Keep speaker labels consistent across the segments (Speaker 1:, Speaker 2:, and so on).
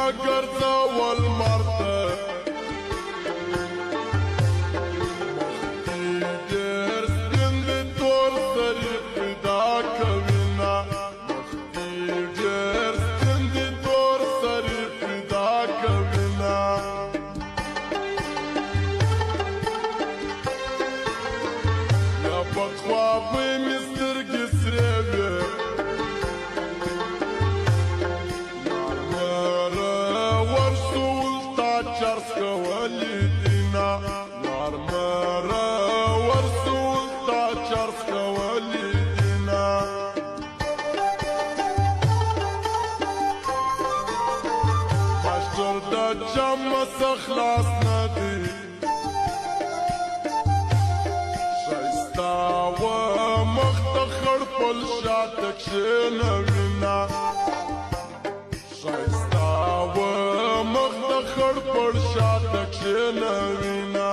Speaker 1: مگر زول مرته مختی دیر سپین دی تور سری پیدا کوینا مختی دیر سپین دی تور سری پیدا کوینا یا پخوابی می سترگی سری وی چرس کولی دینا یار مرا ورسول تا چرس کولی دینا مشتر دا جمع سخلاص ندی شایستا و مختخر پل شاتک شنوینا شایستا و مختخر پل شاتک شنوینا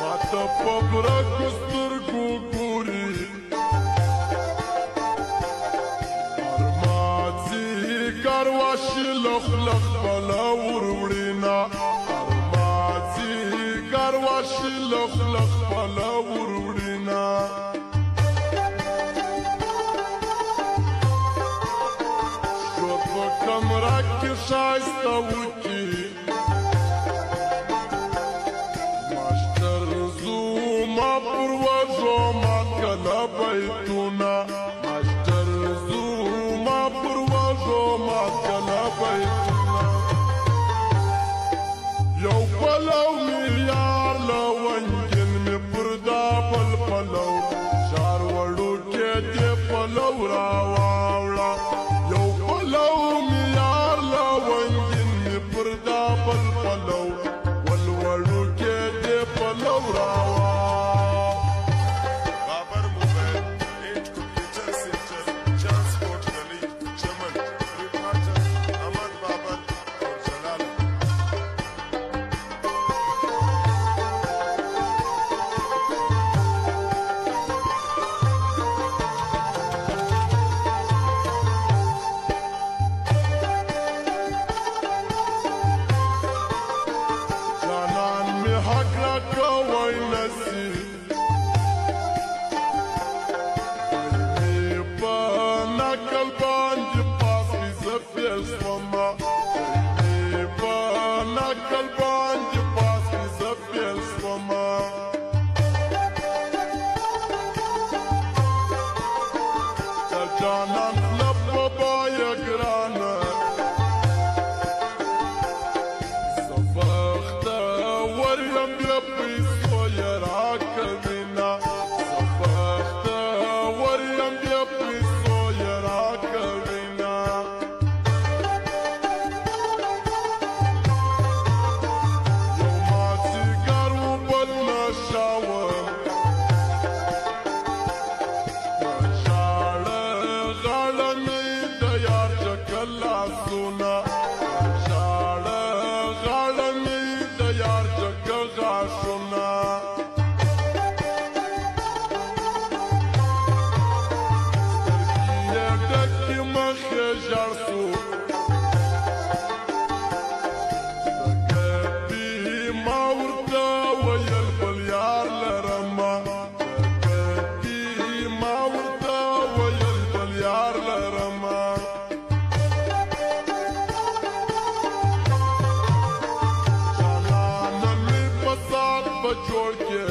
Speaker 1: ماتا پبرکو سترگو گوری ارمازی کارواشی لخ لخ بلا وروڑینا ارمازی کارواشی لخ لخ بلا وروڑینا کمرہ کی شائستہ وکی ماشتر زوما پروازو ما کلا بیتونا ماشتر زوما پروازو ما کلا بیتونا یو پلو میلیار لونگن می پردا پل پلو شار وڑو کے دی پلو راواولا یو پلو میار لونگن می پردا پل پلو والوڑو کے دی پلو راوا
Speaker 2: بابر موبائل 8 کمپیوٹر سینٹر ٹرانسپورٹ گلی چمن ریپارٹر احمد بابر اور جلال
Speaker 1: کوئی نسی می پا نکل بانج پاس کی زفیل سوما می پا نکل بانج پاس کی زفیل سوما چل جانان لب بای گرانا سبخت وریم بیپیسو یرا کوینا سبخت وریم بیپیسو یرا کوینا یو ماسی گرو بل نشاوم شاړه غاړه می د یار چکلا سونا شاړه غاړه می د یار چکلا سونا سترګې ډکې مخې ژړ سو سترګې ما ورته ویل بل یار لرمه سترګې ما ورته ویل بل یار لرمه جانانه مې په سات په جوړ کې